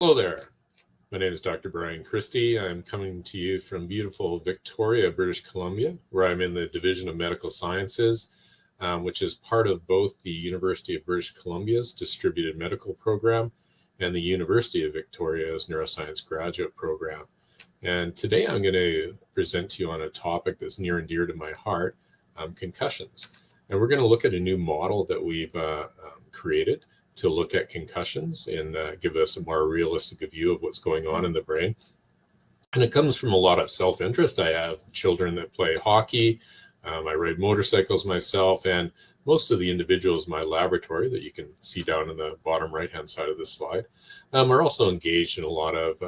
Hello there. My name is Dr. Brian Christie. I'm coming to you from beautiful Victoria, British Columbia, where I'm in the Division of Medical Sciences, which is part of both the University of British Columbia's distributed medical program and the University of Victoria's neuroscience graduate program. And today I'm going to present to you on a topic that's near and dear to my heart, concussions. And we're going to look at a new model that we've created to look at concussions and give us a more realistic view of what's going on in the brain. And it comes from a lot of self-interest. I have children that play hockey. I ride motorcycles myself, and most of the individuals in my laboratory that you can see down in the bottom right-hand side of this slide are also engaged in a lot of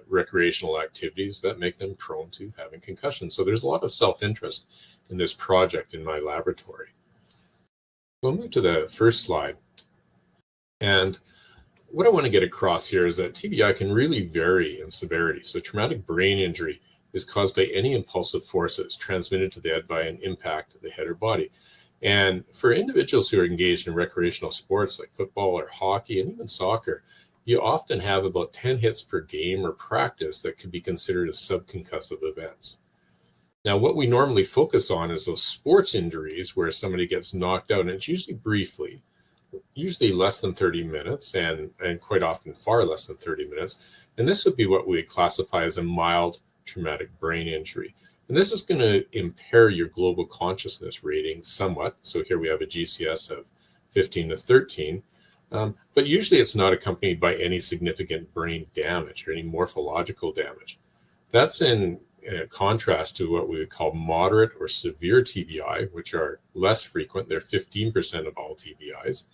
recreational activities that make them prone to having concussions. So there's a lot of self-interest in this project in my laboratory. We'll move to the first slide. And what I want to get across here is that TBI can really vary in severity. So traumatic brain injury is caused by any impulsive force that's transmitted to the head by an impact of the head or body. And for individuals who are engaged in recreational sports like football or hockey and even soccer, you often have about 10 hits per game or practice that could be considered as subconcussive events. Now, what we normally focus on is those sports injuries where somebody gets knocked out, and it's usually briefly, usually less than 30 minutes and quite often far less than 30 minutes. And this would be what we classify as a mild traumatic brain injury. And this is going to impair your global consciousness rating somewhat. So here we have a GCS of 15 to 13. But usually it's not accompanied by any significant brain damage or any morphological damage. That's in contrast to what we would call moderate or severe TBI, which are less frequent. They're 15% of all TBIs.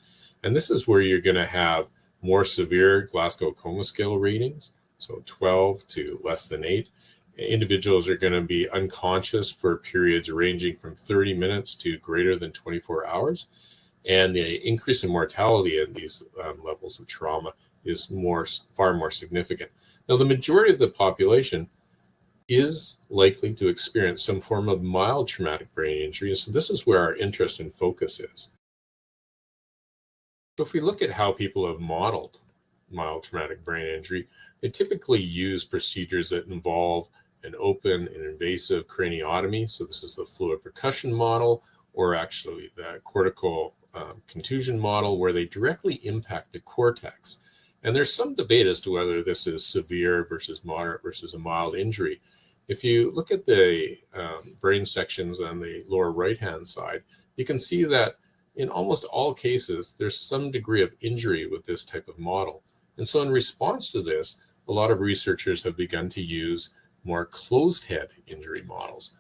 And this is where you're going to have more severe Glasgow Coma Scale ratings, so 12 to less than 8. Individuals are going to be unconscious for periods ranging from 30 minutes to greater than 24 hours. And the increase in mortality in these levels of trauma is far more significant. Now, the majority of the population is likely to experience some form of mild traumatic brain injury. So this is where our interest and focus is. So if we look at how people have modeled mild traumatic brain injury, they typically use procedures that involve an open and invasive craniotomy. So this is the fluid percussion model, or actually the cortical contusion model, where they directly impact the cortex. And there's some debate as to whether this is severe versus moderate versus a mild injury. If you look at the brain sections on the lower right-hand side, you can see that in almost all cases, there's some degree of injury with this type of model. And so in response to this, a lot of researchers have begun to use more closed head injury models.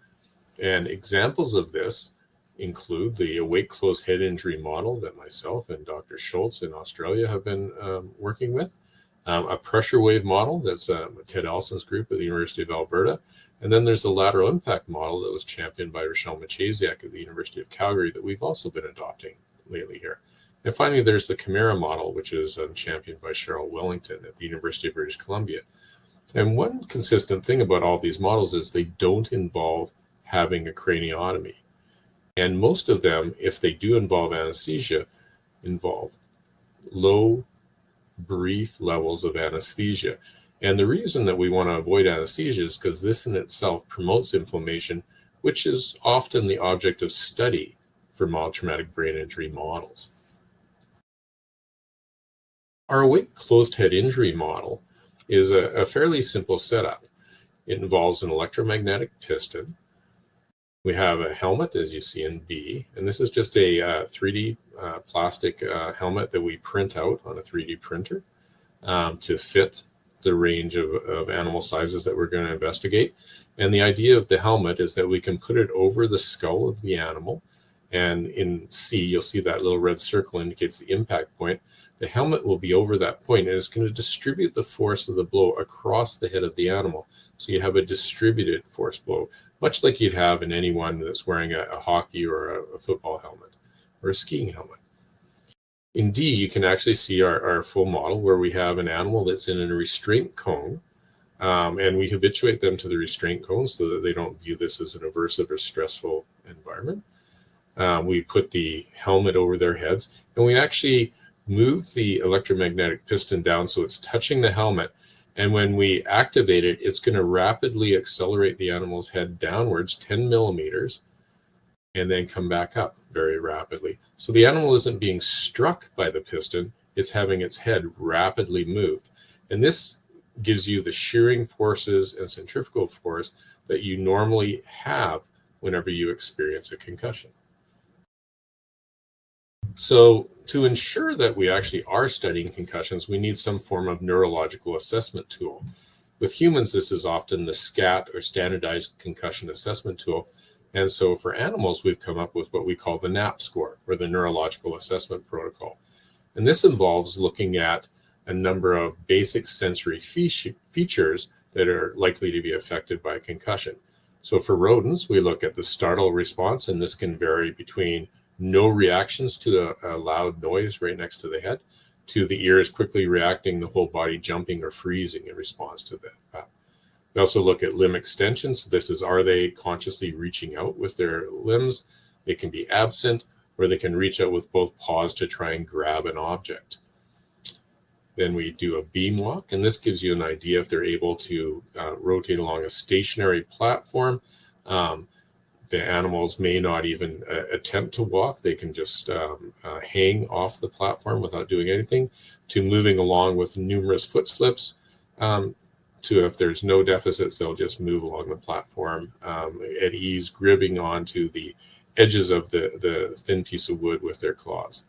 And examples of this include the awake closed head injury model that myself and Dr. Schultz in Australia have been working with, a pressure wave model that's Ted Elson's group at the University of Alberta, and then there's the lateral impact model that was championed by Rochelle Maciasiak at the University of Calgary that we've also been adopting lately here. And finally, there's the Chimera model, which is championed by Cheryl Wellington at the University of British Columbia. And one consistent thing about all these models is they don't involve having a craniotomy. And most of them, if they do involve anesthesia, involve low, brief levels of anesthesia. And the reason that we want to avoid anesthesia is because this in itself promotes inflammation, which is often the object of study for mild traumatic brain injury models. Our awake closed head injury model is a fairly simple setup. It involves an electromagnetic piston. We have a helmet, as you see in B, and this is just a 3D plastic helmet that we print out on a 3D printer to fit the range of animal sizes that we're going to investigate. And the idea of the helmet is that we can put it over the skull of the animal. And in C, you'll see that little red circle indicates the impact point. The helmet will be over that point, and it's going to distribute the force of the blow across the head of the animal. So you have a distributed force blow, much like you'd have in anyone that's wearing a hockey or a football helmet or a skiing helmet. In D, you can actually see our full model where we have an animal that's in a restraint cone, and we habituate them to the restraint cone so that they don't view this as an aversive or stressful environment. We put the helmet over their heads, and we actually move the electromagnetic piston down so it's touching the helmet. And when we activate it, it's going to rapidly accelerate the animal's head downwards 10 millimeters and then come back up very rapidly. So the animal isn't being struck by the piston, it's having its head rapidly moved. And this gives you the shearing forces and centrifugal force that you normally have whenever you experience a concussion. So to ensure that we actually are studying concussions, we need some form of neurological assessment tool. With humans, this is often the SCAT, or Standardized Concussion Assessment Tool. And so for animals, we've come up with what we call the NAP score, or the Neurological Assessment Protocol. And this involves looking at a number of basic sensory features that are likely to be affected by concussion. So for rodents, we look at the startle response, and this can vary between no reactions to a loud noise right next to the head, to the ears quickly reacting, the whole body jumping or freezing in response to that. We also look at limb extensions. This is, are they consciously reaching out with their limbs? They can be absent, or they can reach out with both paws to try and grab an object. Then we do a beam walk, and this gives you an idea if they're able to rotate along a stationary platform. The animals may not even attempt to walk. They can just hang off the platform without doing anything, to moving along with numerous foot slips, to if there's no deficits, they'll just move along the platform at ease, gripping onto the edges of the thin piece of wood with their claws.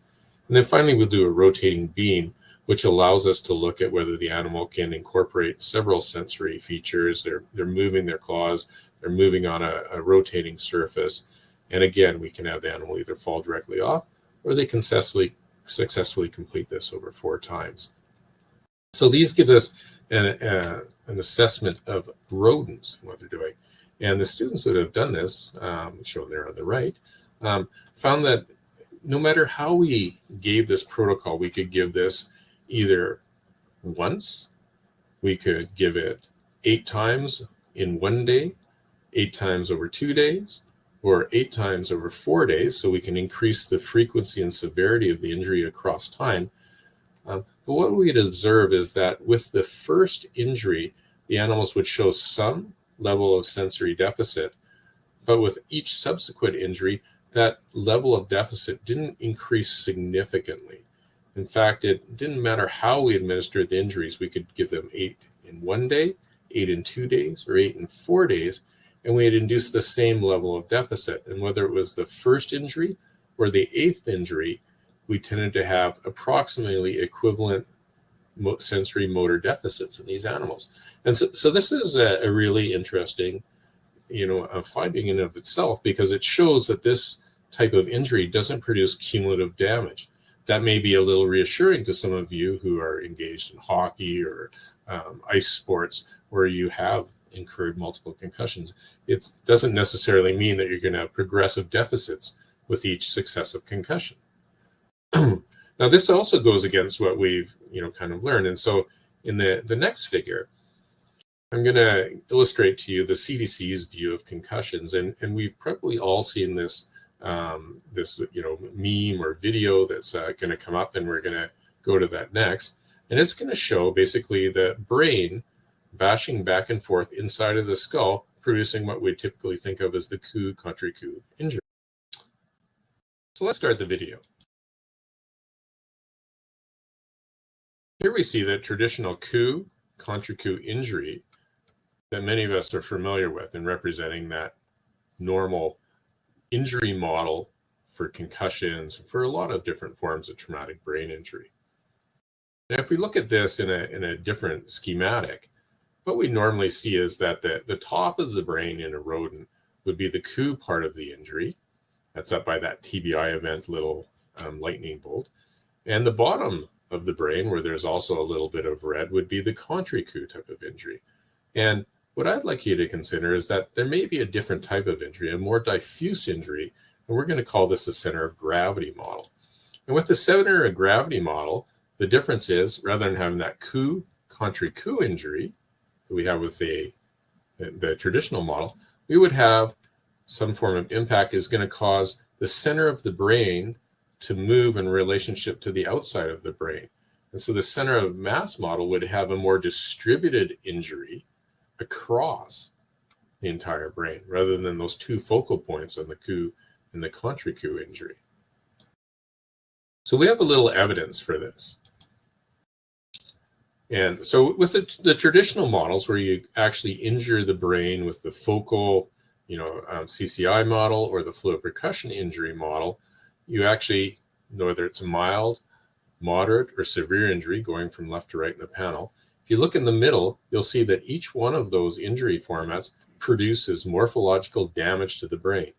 And then finally, we'll do a rotating beam, which allows us to look at whether the animal can incorporate several sensory features. They're moving their claws, they're moving on a rotating surface. And again, we can have the animal either fall directly off, or they can successfully complete this over 4 times. So these give us an assessment of rodents, what they're doing. And the students that have done this, shown there on the right, found that no matter how we gave this protocol, we could give this either once, we could give it 8 times in 1 day, 8 times over 2 days, or 8 times over 4 days, so we can increase the frequency and severity of the injury across time. But what we'd observe is that with the first injury, the animals would show some level of sensory deficit, but with each subsequent injury, that level of deficit didn't increase significantly. In fact, it didn't matter how we administered the injuries. We could give them 8 in 1 day, 8 in 2 days, or 8 in 4 days, and we had induced the same level of deficit. And whether it was the first injury or the 8th injury, we tended to have approximately equivalent sensory motor deficits in these animals. And so this is a really interesting, a finding in and of itself, because it shows that this type of injury doesn't produce cumulative damage. That may be a little reassuring to some of you who are engaged in hockey or ice sports, where you have incurred multiple concussions. It doesn't necessarily mean that you're going to have progressive deficits with each successive concussion. Now, this also goes against what we've kind of learned. And so in the next figure, I'm going to illustrate to you the CDC's view of concussions. And we've probably all seen this meme or video that's going to come up, and we're going to go to that next. And it's going to show basically the brain bashing back and forth inside of the skull, producing what we typically think of as the coup contre coup injury. So let's start the video. Here we see that traditional coup contre coup injury that many of us are familiar with in representing that normal injury model for concussions, for a lot of different forms of traumatic brain injury. Now, if we look at this in a different schematic, what we normally see is that the top of the brain in a rodent would be the coup part of the injury. That's up by that TBI event little lightning bolt. And the bottom of the brain, where there's also a little bit of red, would be the contre coup type of injury. And what I'd like you to consider is that there may be a different type of injury, a more diffuse injury, and we're going to call this a center of gravity model. And with the center of gravity model, the difference is, rather than having that coup contre coup injury that we have with the traditional model, we would have some form of impact is going to cause the center of the brain to move in relationship to the outside of the brain. And so the center of mass model would have a more distributed injury across the entire brain rather than those two focal points on the coup and the contra coup injury. So we have a little evidence for this. And so with the traditional models where you actually injure the brain with the focal, CCI model or the fluid percussion injury model, you actually know whether it's a mild, moderate, or severe injury going from left to right in the panel. If you look in the middle, you'll see that each one of those injury formats produces morphological damage to the brain.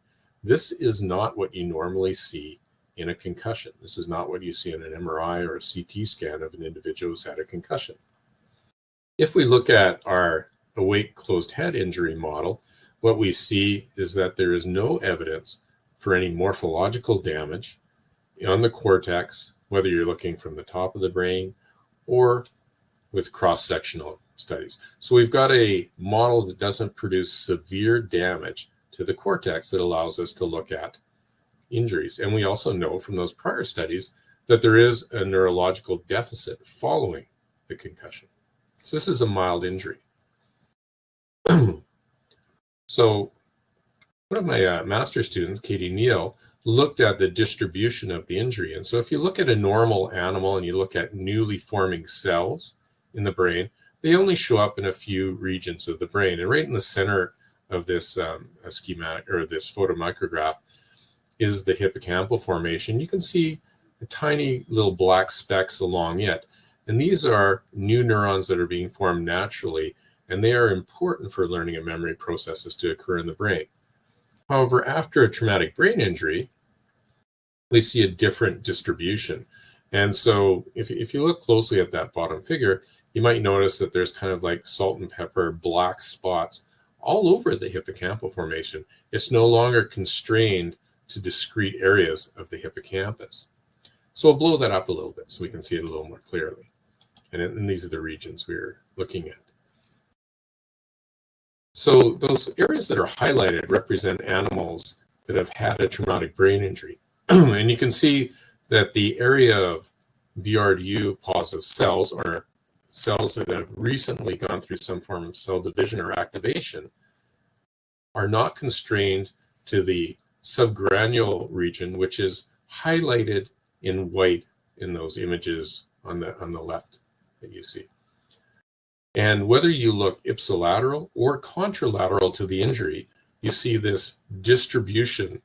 This is not what you normally see in a concussion. This is not what you see in an MRI or a CT scan of an individual who's had a concussion. If we look at our awake closed head injury model, what we see is that there is no evidence for any morphological damage on the cortex, whether you're looking from the top of the brain or with cross-sectional studies. So we've got a model that doesn't produce severe damage to the cortex that allows us to look at injuries. And we also know from those prior studies that there is a neurological deficit following the concussion. So this is a mild injury. So one of my master's students, Katie Neal, looked at the distribution of the injury. And so if you look at a normal animal and you look at newly forming cells in the brain, they only show up in a few regions of the brain. And right in the center of this schematic or this photomicrograph is the hippocampal formation. You can see tiny little black specks along it. And these are new neurons that are being formed naturally, and they are important for learning and memory processes to occur in the brain. However, after a traumatic brain injury, we see a different distribution. And so if you look closely at that bottom figure, you might notice that there's kind of like salt and pepper black spots all over the hippocampal formation. It's no longer constrained to discrete areas of the hippocampus. So I'll blow that up a little bit so we can see it a little more clearly. And these are the regions we're looking at. So those areas that are highlighted represent animals that have had a traumatic brain injury. And you can see that the area of BRDU positive cells, or cells that have recently gone through some form of cell division or activation, are not constrained to the subgranule region, which is highlighted in white in those images on the left that you see. And whether you look ipsilateral or contralateral to the injury, you see this distribution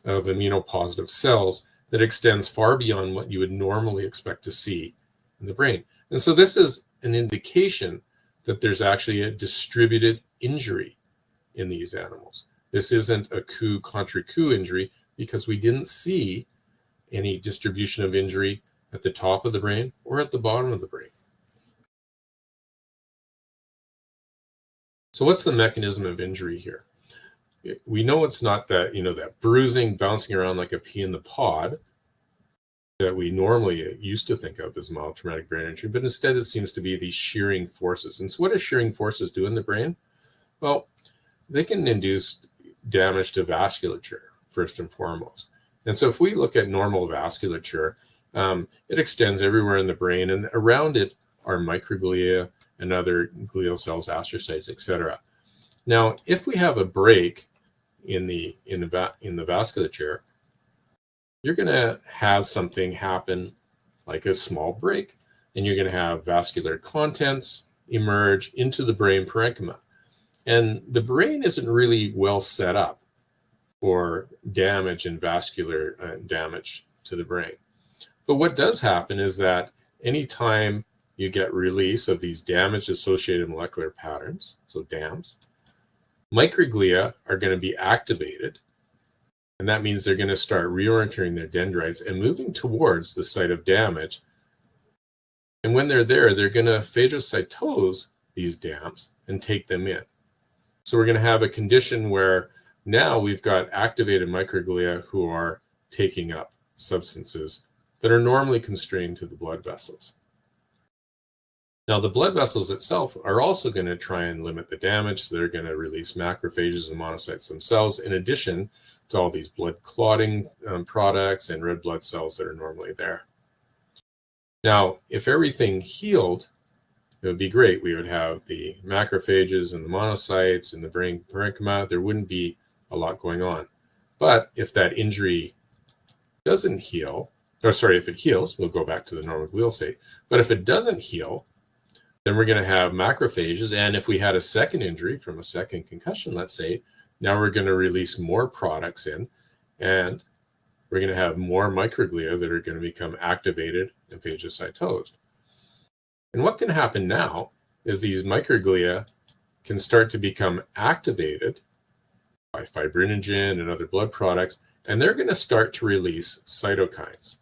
of immunopositive cells that extends far beyond what you would normally expect to see in the brain. And so this is an indication that there's actually a distributed injury in these animals. This isn't a coup contra coup injury because we didn't see any distribution of injury at the top of the brain or at the bottom of the brain. So what's the mechanism of injury here? We know it's not that, that bruising, bouncing around like a pea in the pod that we normally used to think of as mild traumatic brain injury, but instead it seems to be these shearing forces. And so what do shearing forces do in the brain? Well, they can induce damage to vasculature, first and foremost. And so if we look at normal vasculature, it extends everywhere in the brain, and around it are microglia and other glial cells, astrocytes, etc. Now, if we have a break in the vasculature, you're going to have something happen like a small break, and you're going to have vascular contents emerge into the brain parenchyma. And the brain isn't really well set up for damage and vascular damage to the brain. But what does happen is that anytime you get release of these damage-associated molecular patterns, so DAMs, microglia are going to be activated, and that means they're going to start reorienting their dendrites and moving towards the site of damage. And when they're there, they're going to phagocytose these DAMs and take them in. So we're going to have a condition where now we've got activated microglia who are taking up substances that are normally constrained to the blood vessels. Now, the blood vessels itself are also going to try and limit the damage. So they're going to release macrophages and monocytes themselves, in addition to all these blood clotting products and red blood cells that are normally there. Now, if everything healed, it would be great. We would have the macrophages and the monocytes in the brain parenchyma. There wouldn't be a lot going on. But if that injury doesn't heal, if it heals, we'll go back to the normal glial state. But if it doesn't heal, then we're going to have macrophages. And if we had a second injury from a second concussion, let's say, now we're going to release more products in, and we're going to have more microglia that are going to become activated and phagocytosed. And what can happen now is these microglia can start to become activated by fibrinogen and other blood products, and they're going to start to release cytokines.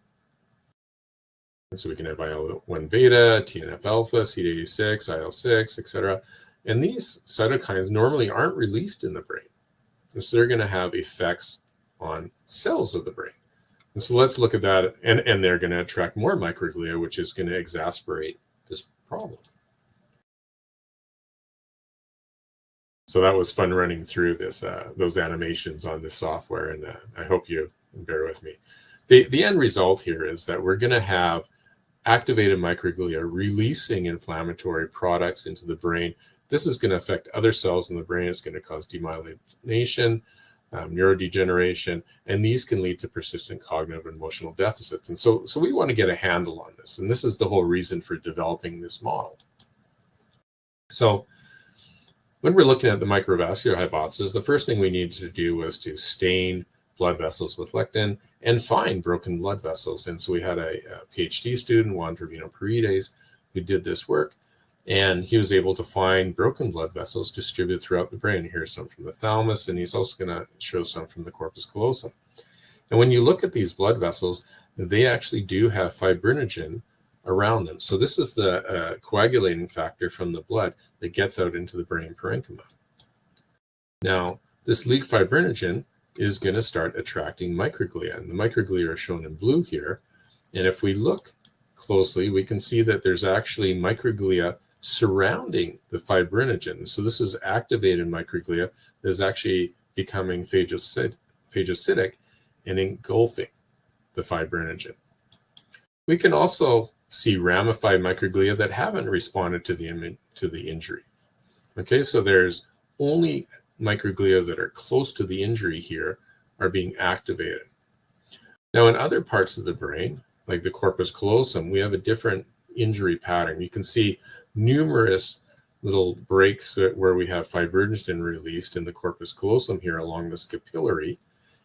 And so we can have IL-1 beta, TNF alpha, CD86, IL-6, etc. And these cytokines normally aren't released in the brain. And so they're going to have effects on cells of the brain. And so let's look at that. And they're going to attract more microglia, which is going to exacerbate this problem. So that was fun running through this those animations on this software, and I hope you bear with me. The end result here is that we're going to have activated microglia releasing inflammatory products into the brain. This is going to affect other cells in the brain. It's going to cause demyelination, neurodegeneration, and these can lead to persistent cognitive and emotional deficits. And so we want to get a handle on this, and this is the whole reason for developing this model. So when we're looking at the microvascular hypothesis, the first thing we needed to do was to stain blood vessels with lectin and find broken blood vessels. And so we had a Ph.D. student, Juan Trevino-Paredes, who did this work, and he was able to find broken blood vessels distributed throughout the brain. Here's some from the thalamus, and he's also going to show some from the corpus callosum. And when you look at these blood vessels, they actually do have fibrinogen around them. So this is the coagulating factor from the blood that gets out into the brain parenchyma. Now, this leak fibrinogen is going to start attracting microglia, and the microglia are shown in blue here. And if we look closely, we can see that there's actually microglia surrounding the fibrinogen. So this is activated microglia that is actually becoming phagocytic and engulfing the fibrinogen. We can also see ramified microglia that haven't responded to the injury. Okay, so there's only microglia that are close to the injury here are being activated. Now, in other parts of the brain, like the corpus callosum, we have a different injury pattern. You can see numerous little breaks where we have fibrinogen released in the corpus callosum here along this capillary.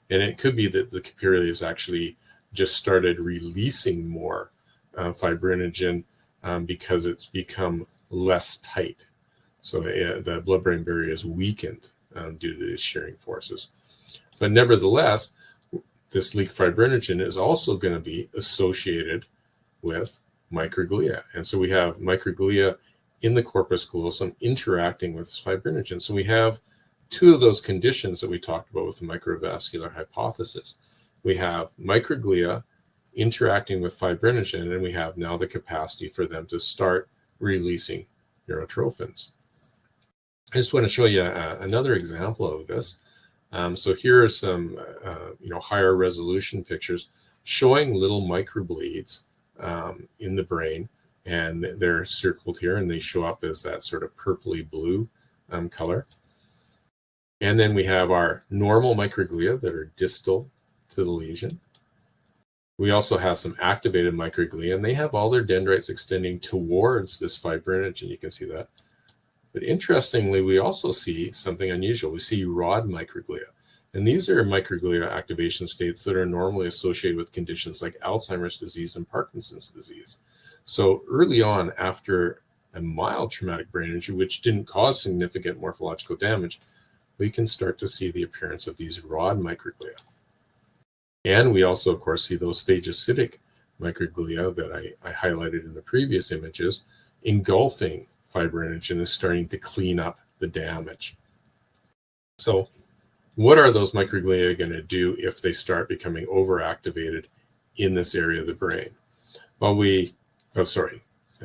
And it could be that the capillary has actually just started releasing more fibrinogen because it's become less tight. So the blood-brain barrier is weakened due to these shearing forces. But nevertheless, this leak fibrinogen is also going to be associated with microglia. And so we have microglia in the corpus callosum interacting with fibrinogen. So we have two of those conditions that we talked about with the microvascular hypothesis. We have microglia interacting with fibrinogen, and we have now the capacity for them to start releasing neurotrophins. I just want to show you another example of this. So here are some higher resolution pictures showing little microbleeds in the brain, and they're circled here, and they show up as that sort of purpley blue color. And then we have our normal microglia that are distal to the lesion. We also have some activated microglia, and they have all their dendrites extending towards this fibrinogen. You can see that. But interestingly, we also see something unusual. We see rod microglia. And these are microglia activation states that are normally associated with conditions like Alzheimer's disease and Parkinson's disease. So early on, after a mild traumatic brain injury, which didn't cause significant morphological damage, we can start to see the appearance of these rod microglia. And we also, of course, see those phagocytic microglia that I highlighted in the previous images engulfing fibrinogen and starting to clean up the damage. So what are those microglia going to do if they start becoming overactivated in this area of the brain? Well, I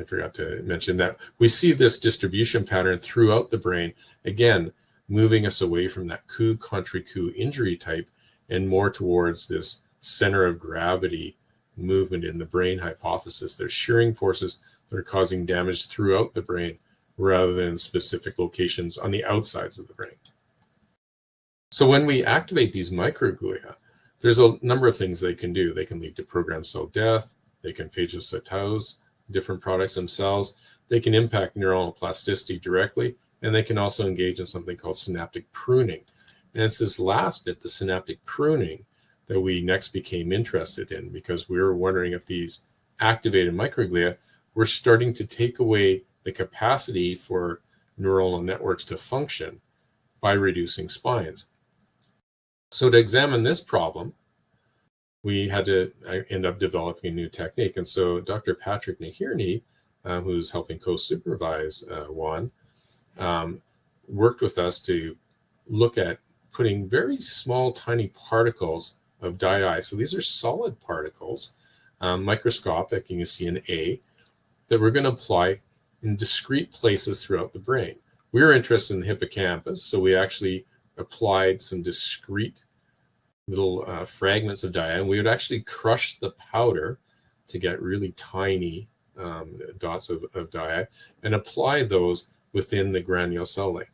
forgot to mention that we see this distribution pattern throughout the brain, again, moving us away from that coup-contre-coup injury type and more towards this center of gravity movement in the brain hypothesis. There's shearing forces that are causing damage throughout the brain rather than specific locations on the outsides of the brain. So when we activate these microglia, there's a number of things they can do. They can lead to programmed cell death. They can phagocytose different products themselves. They can impact neuronal plasticity directly, and they can also engage in something called synaptic pruning. And it's this last bit, the synaptic pruning, that we next became interested in, because we were wondering if these activated microglia were starting to take away the capacity for neuronal networks to function by reducing spines. So to examine this problem, we had to end up developing a new technique. And so Dr. Patrick Nahirny, who's helping co-supervise Juan, worked with us to look at putting very small, tiny particles of dye. So these are solid particles, microscopic, and you see an A, that we're going to apply in discrete places throughout the brain. We were interested in the hippocampus, so we actually applied some discrete little fragments of dye, and we would actually crush the powder to get really tiny dots of dye and apply those within the granule cell layer.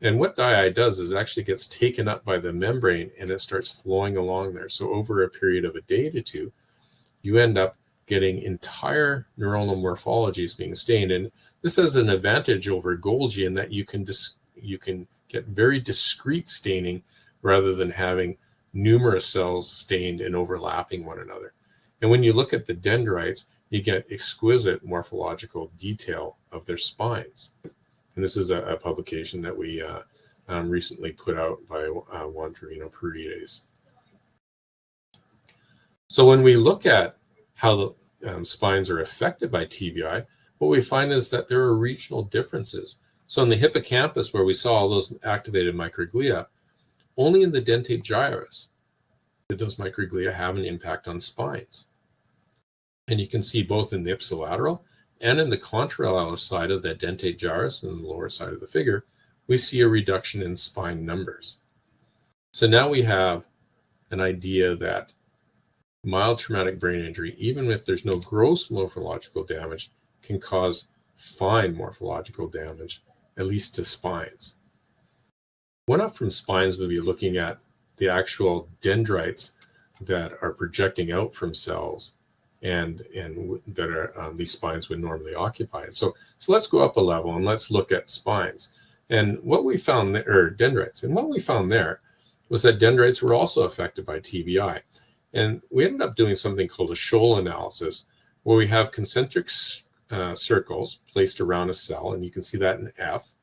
And what dye does is it actually gets taken up by the membrane and it starts flowing along there. So over a period of a day to two, you end up getting entire neuronal morphologies being stained. And this has an advantage over Golgi in that you can get very discrete staining rather than having numerous cells stained and overlapping one another. And when you look at the dendrites, you get exquisite morphological detail of their spines. And this is a publication that we recently put out by Juan Trevino-Paredes. So when we look at how the spines are affected by TBI, what we find is that there are regional differences. So in the hippocampus, where we saw all those activated microglia, only in the dentate gyrus did those microglia have an impact on spines. And you can see both in the ipsilateral and in the contralateral side of that dentate gyrus, and the lower side of the figure, we see a reduction in spine numbers. So now we have an idea that mild traumatic brain injury, even if there's no gross morphological damage, can cause fine morphological damage, at least to spines. One up from spines would be looking at the actual dendrites that are projecting out from cells and that are these spines would normally occupy. So let's go up a level and let's look at spines. And what we found there, or dendrites, and what we found there was that dendrites were also affected by TBI. And we ended up doing something called a shoal analysis, where we have concentric circles placed around a cell, and you can see that in F.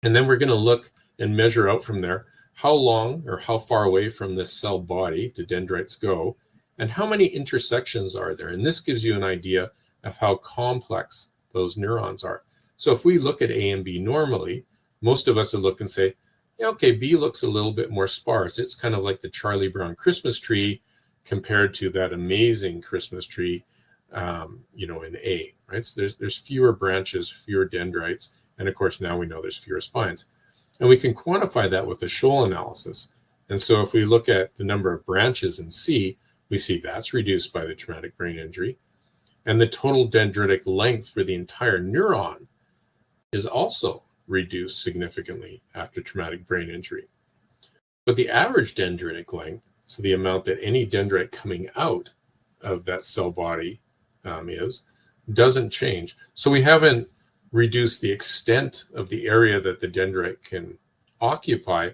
And then we're going to look and measure out from there how long or how far away from this cell body do dendrites go, and how many intersections are there. And this gives you an idea of how complex those neurons are. So if we look at A and B normally, most of us would look and say, yeah, okay, B looks a little bit more sparse. It's kind of like the Charlie Brown Christmas tree compared to that amazing Christmas tree, in A, right? So there's fewer branches, fewer dendrites, and of course now we know there's fewer spines. And we can quantify that with a shoal analysis. And so if we look at the number of branches in C, we see that's reduced by the traumatic brain injury. And the total dendritic length for the entire neuron is also reduced significantly after traumatic brain injury. But the average dendritic length, so the amount that any dendrite coming out of that cell body doesn't change. So we haven't reduced the extent of the area that the dendrite can occupy,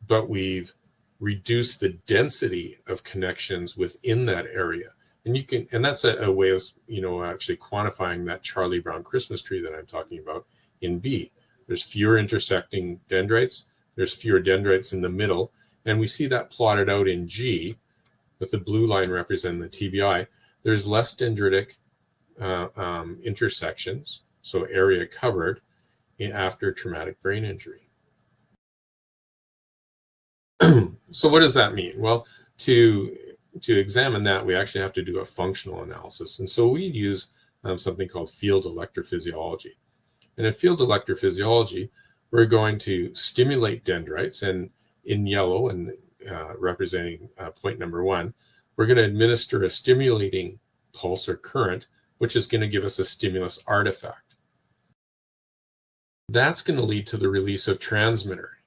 but we've reduced the density of connections within that area. And that's a way of, actually quantifying that Charlie Brown Christmas tree that I'm talking about in B. There's fewer intersecting dendrites. There's fewer dendrites in the middle. And we see that plotted out in G with the blue line representing the TBI. There's less dendritic intersections, so area covered after traumatic brain injury. So what does that mean? Well, to examine that, we actually have to do a functional analysis. And so we use something called field electrophysiology. And in field electrophysiology, we're going to stimulate dendrites, and in yellow, and representing point number 1, we're going to administer a stimulating pulse or current, which is going to give us a stimulus artifact. That's going to lead to the release of transmitter.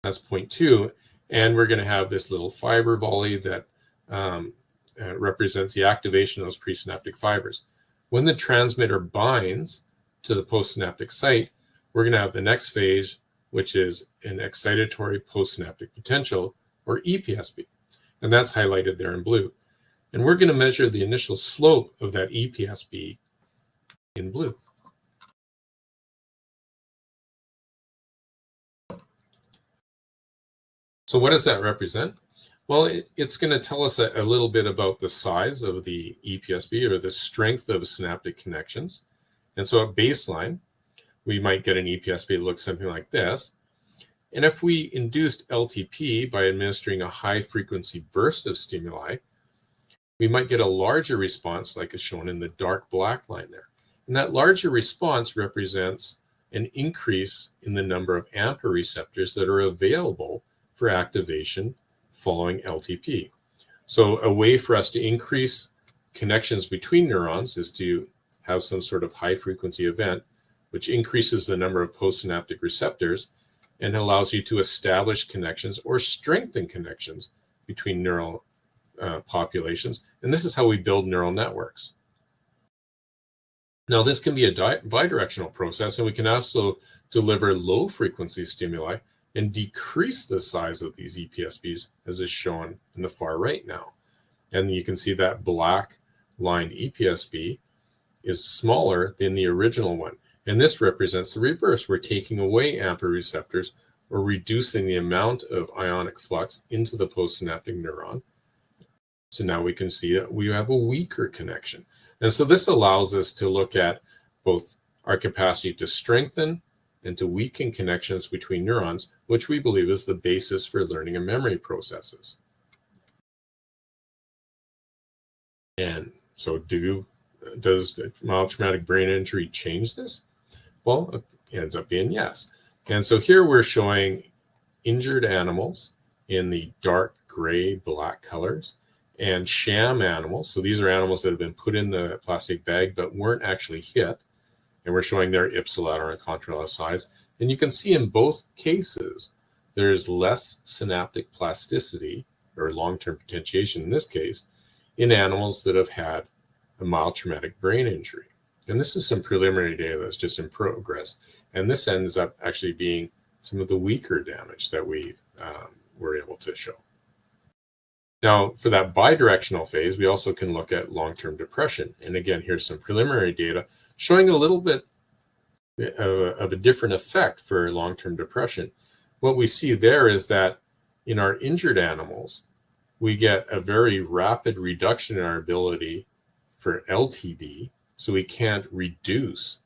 That's point 2. And we're going to have this little fiber volley that represents the activation of those presynaptic fibers. When the transmitter binds to the postsynaptic site, we're going to have the next phase, which is an excitatory postsynaptic potential, or EPSP. And that's highlighted there in blue. And we're going to measure the initial slope of that EPSP in blue. So what does that represent? Well, it's going to tell us a little bit about the size of the EPSP, or the strength of synaptic connections. And so at baseline, we might get an EPSP that looks something like this. And if we induced LTP by administering a high frequency burst of stimuli, we might get a larger response, like is shown in the dark black line there. And that larger response represents an increase in the number of AMPA receptors that are available for activation following LTP. So a way for us to increase connections between neurons is to have some sort of high frequency event, which increases the number of postsynaptic receptors and allows you to establish connections or strengthen connections between neural populations. And this is how we build neural networks. Now, this can be a bidirectional process, and we can also deliver low frequency stimuli and decrease the size of these EPSPs, as is shown in the far right now. And you can see that black lined EPSP is smaller than the original one. And this represents the reverse. We're taking away AMPA receptors or reducing the amount of ionic flux into the postsynaptic neuron. So now we can see that we have a weaker connection. And so this allows us to look at both our capacity to strengthen and to weaken connections between neurons, which we believe is the basis for learning and memory processes. And so does mild traumatic brain injury change this? Well, it ends up being yes. And so here we're showing injured animals in the dark gray, black colors, and sham animals. So these are animals that have been put in the plastic bag but weren't actually hit. And we're showing their ipsilateral and contralateral sides. And you can see in both cases, there is less synaptic plasticity, or long-term potentiation in this case, in animals that have had a mild traumatic brain injury. And this is some preliminary data that's just in progress. And this ends up actually being some of the weaker damage that we were able to show. Now, for that bidirectional phase, we also can look at long-term depression. And again, here's some preliminary data showing a little bit of a different effect for long-term depression. What we see there is that in our injured animals, we get a very rapid reduction in our ability for LTD, so we can't reduce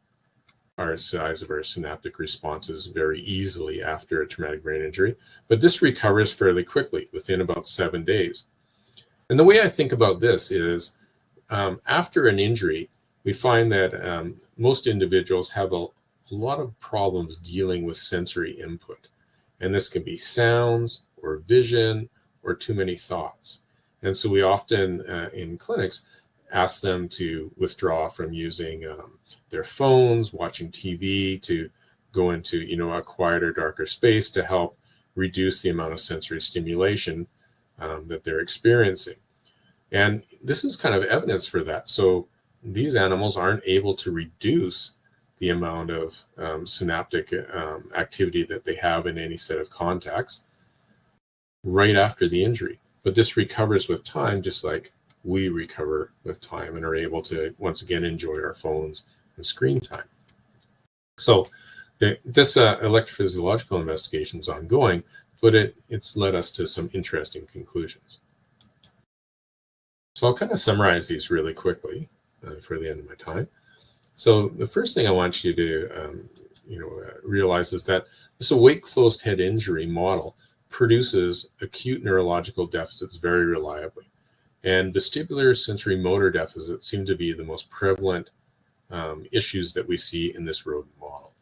our size of our synaptic responses very easily after a traumatic brain injury, but this recovers fairly quickly within about 7 days. And the way I think about this is after an injury, we find that most individuals have a lot of problems dealing with sensory input. And this can be sounds or vision or too many thoughts. And so we often in clinics ask them to withdraw from using their phones, watching TV, to go into a quieter, darker space to help reduce the amount of sensory stimulation that they're experiencing. And this is kind of evidence for that. So these animals aren't able to reduce the amount of synaptic activity that they have in any set of contacts right after the injury. But this recovers with time, just like we recover with time and are able to once again enjoy our phones and screen time. So this electrophysiological investigation is ongoing, but it's led us to some interesting conclusions. So I'll kind of summarize these really quickly for the end of my time. So the first thing I want you to realize is that this awake closed head injury model produces acute neurological deficits very reliably. And vestibular sensory motor deficits seem to be the most prevalent issues that we see in this rodent model.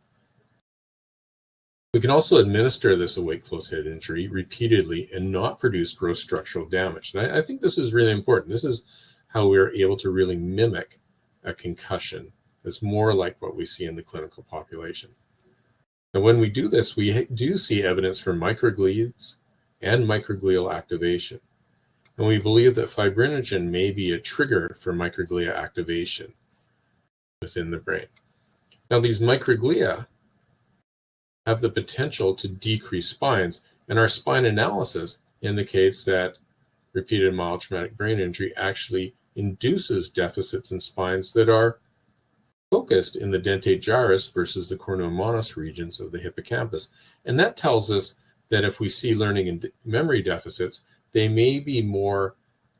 We can also administer this awake close head injury repeatedly and not produce gross structural damage. And I think this is really important. This is how we're able to really mimic a concussion. It's more like what we see in the clinical population. And when we do this, we do see evidence for microglias and microglial activation. And we believe that fibrinogen may be a trigger for microglia activation within the brain. Now, these microglia have the potential to decrease spines, and our spine analysis indicates that repeated mild traumatic brain injury actually induces deficits in spines that are focused in the dentate gyrus versus the corneomonas regions of the hippocampus. And that tells us that if we see learning and memory deficits, they may be more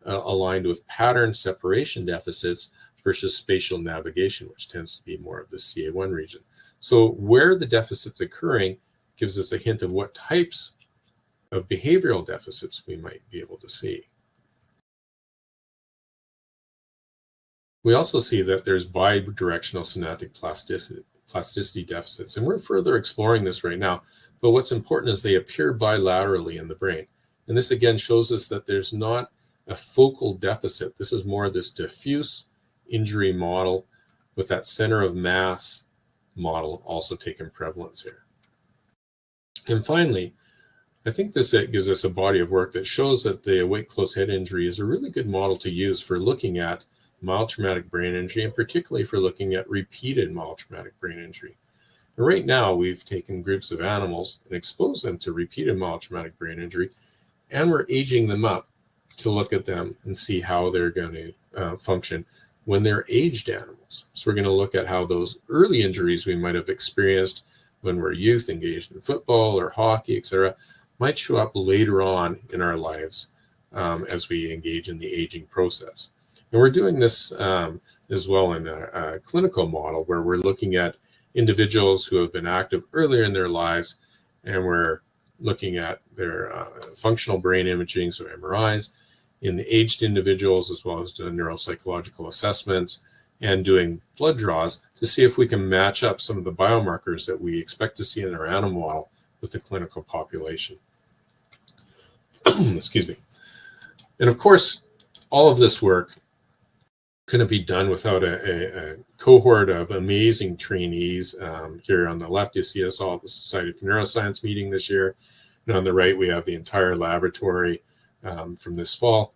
aligned with pattern separation deficits versus spatial navigation, which tends to be more of the CA1 region. So where the deficit's occurring gives us a hint of what types of behavioral deficits we might be able to see. We also see that there's bidirectional synaptic plasticity deficits, and we're further exploring this right now. But what's important is they appear bilaterally in the brain. And this again shows us that there's not a focal deficit. This is more this diffuse injury model with that center of mass model also taking prevalence here. And finally, I think this gives us a body of work that shows that the awake close head injury is a really good model to use for looking at mild traumatic brain injury, and particularly for looking at repeated mild traumatic brain injury. And right now, we've taken groups of animals and exposed them to repeated mild traumatic brain injury, and we're aging them up to look at them and see how they're going to function when they're aged animals. So we're going to look at how those early injuries we might have experienced when we're youth engaged in football or hockey, etc., might show up later on in our lives as we engage in the aging process. And we're doing this as well in a clinical model where we're looking at individuals who have been active earlier in their lives, and we're looking at their functional brain imaging, so MRIs, in the aged individuals, as well as doing neuropsychological assessments and doing blood draws to see if we can match up some of the biomarkers that we expect to see in our animal model with the clinical population. Excuse me. And of course, all of this work couldn't be done without a cohort of amazing trainees. Here on the left, you see us all at the Society for Neuroscience meeting this year. And on the right, we have the entire laboratory from this fall,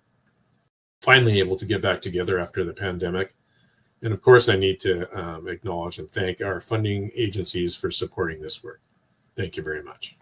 finally able to get back together after the pandemic. And of course, I need to acknowledge and thank our funding agencies for supporting this work. Thank you very much.